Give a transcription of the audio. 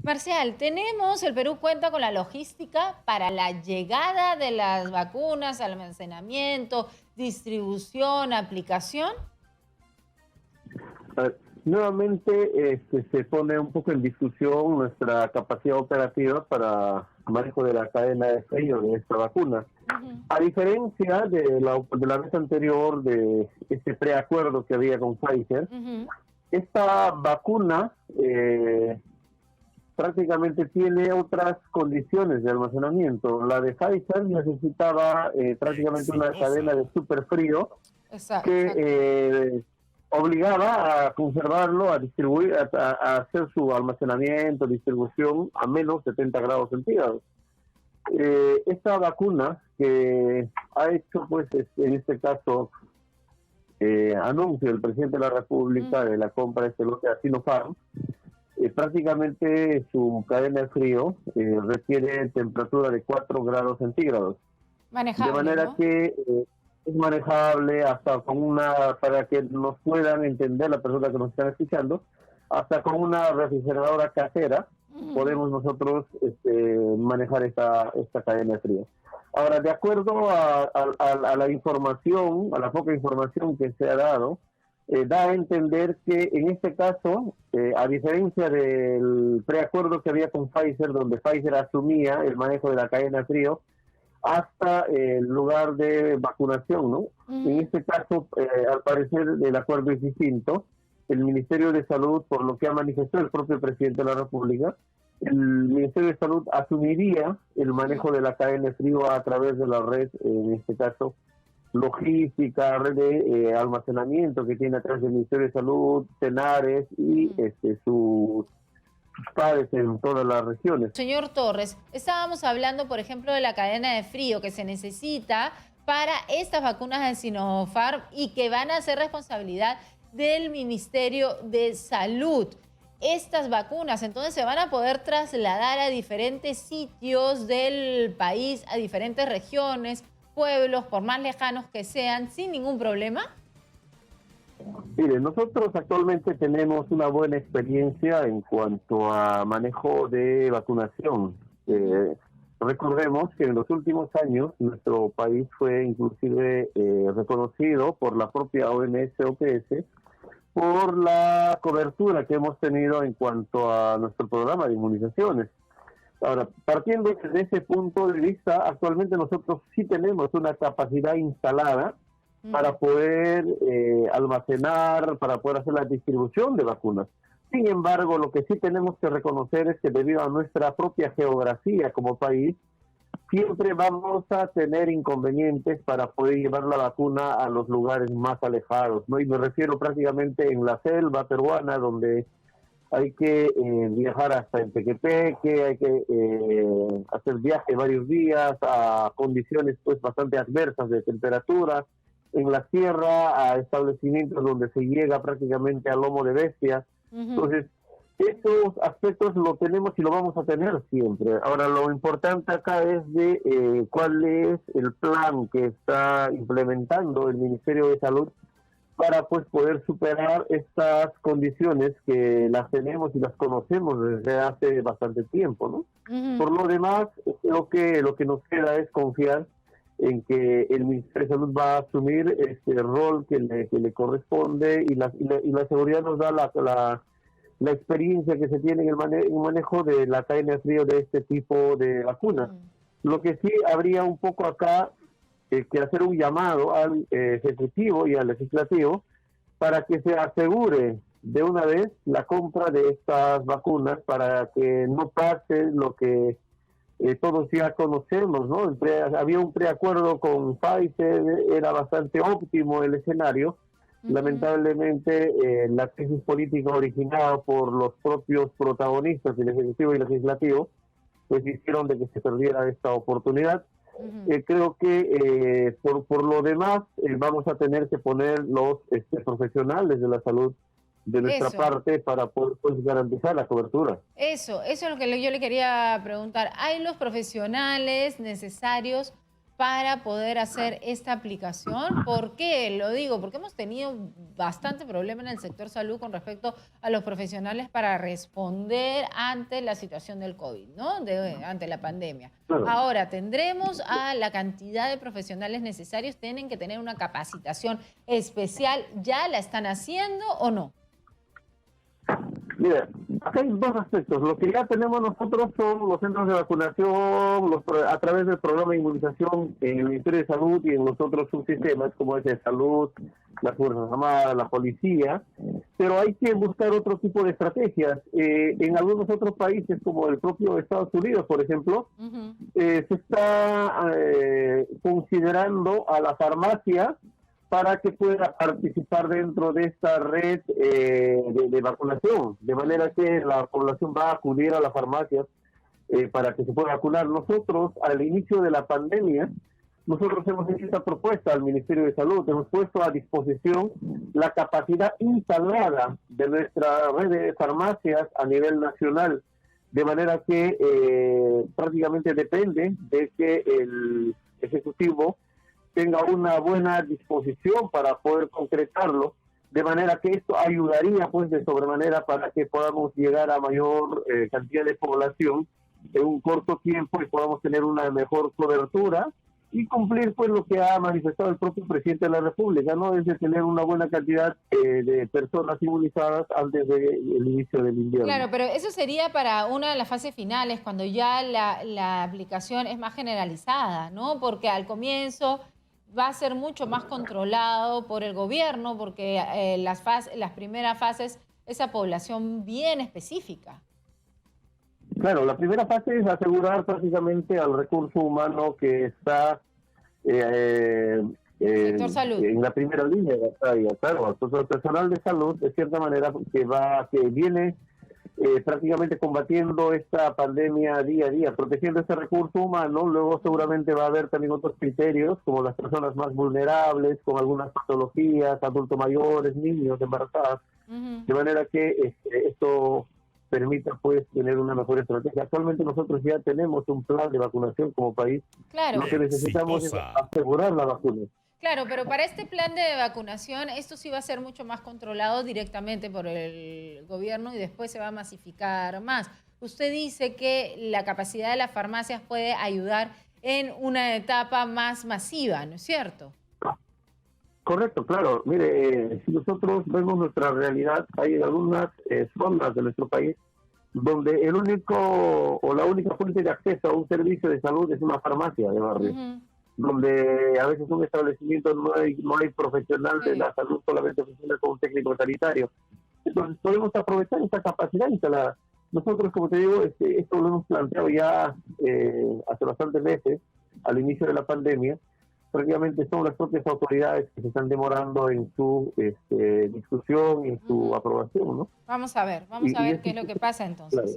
Marcial, el Perú cuenta con la logística para la llegada de las vacunas, almacenamiento, distribución, aplicación. A ver, nuevamente se pone un poco en discusión nuestra capacidad operativa para manejo de la cadena de frío de esta vacuna. Ujú. A diferencia de la vez anterior, de este preacuerdo que había con Pfizer, Ujú. esta vacuna prácticamente tiene otras condiciones de almacenamiento. La de Pfizer necesitaba prácticamente una cadena de super frío que Exacto. obligaba a conservarlo, a distribuir, a hacer su almacenamiento, distribución a menos 70 grados centígrados. Esta vacuna que ha hecho, pues, en este caso, anuncio el presidente de la República Ujú. de la compra de este lote a Sinopharm, prácticamente su cadena de frío requiere temperatura de 4 grados centígrados. De Manejable, manera ¿no? que es manejable hasta con para que nos puedan entender la persona que nos están escuchando, hasta con una refrigeradora casera Ujú. podemos nosotros manejar esta cadena de frío. Ahora, de acuerdo a la información, a la poca información que se ha dado, da a entender que en este caso, a diferencia del preacuerdo que había con Pfizer, donde Pfizer asumía el manejo de la cadena de frío, hasta el lugar de vacunación, ¿no? En Ujú. este caso, al parecer, el acuerdo es distinto. El Ministerio de Salud, por lo que ha manifestado el propio presidente de la República, el Ministerio de Salud asumiría el Ujú. manejo de la cadena de frío a través de la red, en este caso, logística, red de almacenamiento que tiene atrás del Ministerio de Salud, Tenares y Ujú. sus pares en todas las regiones. Señor Torres, estábamos hablando, por ejemplo, de la cadena de frío que se necesita para estas vacunas de Sinopharm y que van a ser responsabilidad del Ministerio de Salud. Estas vacunas entonces se van a poder trasladar a diferentes sitios del país, a diferentes regiones, pueblos, por más lejanos que sean, sin ningún problema. Mire, nosotros actualmente tenemos una buena experiencia en cuanto a manejo de vacunación. Ujú. Recordemos que en los últimos años nuestro país fue inclusive reconocido por la propia OMS-OPS por la cobertura que hemos tenido en cuanto a nuestro programa de inmunizaciones. Ahora, partiendo de ese punto de vista, actualmente nosotros sí tenemos una capacidad instalada Ujú. para poder almacenar, para poder hacer la distribución de vacunas. Sin embargo, lo que sí tenemos que reconocer es que debido a nuestra propia geografía como país, siempre vamos a tener inconvenientes para poder llevar la vacuna a los lugares más alejados, ¿no? Y me refiero prácticamente en la selva peruana, donde hay que viajar hasta el Tequepeque, hay que hacer viaje varios días a condiciones pues bastante adversas de temperatura, en la sierra a establecimientos donde se llega prácticamente al lomo de bestia. Ujú. Entonces, estos aspectos lo tenemos y lo vamos a tener siempre. Ahora, lo importante acá es de cuál es el plan que está implementando el Ministerio de Salud para pues poder superar estas condiciones que las tenemos y las conocemos desde hace bastante tiempo, ¿no? Ujú. Por lo demás, creo que lo que nos queda es confiar en que el Ministerio de Salud va a asumir este rol que le corresponde y la seguridad nos da la experiencia que se tiene en el manejo de la cadena de frío de este tipo de vacunas. Ujú. Lo que sí habría un poco acá que hacer un llamado al Ejecutivo y al Legislativo para que se asegure de una vez la compra de estas vacunas para que no pase lo que todos ya conocemos, ¿no? Había un preacuerdo con Pfizer, era bastante óptimo el escenario. Ujú. Lamentablemente, la crisis política originada por los propios protagonistas del Ejecutivo y Legislativo, pues hicieron de que se perdiera esta oportunidad. Ujú. Creo que por lo demás vamos a tener que poner los profesionales de la salud de nuestra Eso. parte para poder pues, garantizar la cobertura. Eso es lo que yo le quería preguntar. ¿Hay los profesionales necesarios para poder hacer esta aplicación? ¿Por qué lo digo? Porque hemos tenido bastante problema en el sector salud con respecto a los profesionales para responder ante la situación del COVID, ¿no? Ante la pandemia. Claro. Ahora, tendremos a la cantidad de profesionales necesarios, tienen que tener una capacitación especial. ¿Ya la están haciendo o no? Mira, acá hay dos aspectos. Lo que ya tenemos nosotros son los centros de vacunación, a través del programa de inmunización en el Ministerio de Salud y en los otros subsistemas, como es el Salud, las Fuerzas Armadas, la Policía, pero hay que buscar otro tipo de estrategias. En algunos otros países, como el propio Estados Unidos, por ejemplo, se está considerando a la farmacia para que pueda participar dentro de esta red de vacunación, de manera que la población va a acudir a las farmacias para que se pueda vacunar. Nosotros, al inicio de la pandemia, nosotros hemos hecho esta propuesta al Ministerio de Salud, hemos puesto a disposición la capacidad instalada de nuestra red de farmacias a nivel nacional, de manera que prácticamente depende de que el Ejecutivo tenga una buena disposición para poder concretarlo, de manera que esto ayudaría pues de sobremanera para que podamos llegar a mayor cantidad de población en un corto tiempo y podamos tener una mejor cobertura y cumplir pues lo que ha manifestado el propio presidente de la República, ¿no? Es de tener una buena cantidad de personas inmunizadas antes del inicio del invierno. Claro, pero eso sería para una de las fases finales, cuando ya la aplicación es más generalizada, ¿no? Porque al comienzo va a ser mucho más controlado por el gobierno, porque las primeras fases, esa población bien específica. Claro, la primera fase es asegurar prácticamente al recurso humano que está Sector salud. en la primera línea de batalla. Claro, entonces el personal de salud, de cierta manera, que viene prácticamente combatiendo esta pandemia día a día, protegiendo ese recurso humano. Luego seguramente va a haber también otros criterios, como las personas más vulnerables, con algunas patologías, adultos mayores, niños, embarazadas, de manera que esto permita pues tener una mejor estrategia. Actualmente nosotros ya tenemos un plan de vacunación como país. Claro. Lo que necesitamos es asegurar la vacuna. Claro, pero para este plan de vacunación, esto sí va a ser mucho más controlado directamente por el gobierno y después se va a masificar más. Usted dice que la capacidad de las farmacias puede ayudar en una etapa más masiva, ¿no es cierto? Correcto, claro. Mire, si nosotros vemos nuestra realidad, hay algunas zonas de nuestro país donde el único o la única fuente de acceso a un servicio de salud es una farmacia de barrio. Donde a veces un establecimiento no hay profesional de la salud, solamente funciona con un técnico sanitario. Entonces podemos aprovechar esta capacidad instalada. Nosotros, como te digo, esto lo hemos planteado ya hace bastantes meses, al inicio de la pandemia. Prácticamente son las propias autoridades que se están demorando en su discusión y en su aprobación, ¿no? Vamos a ver qué es lo que pasa entonces. Claro.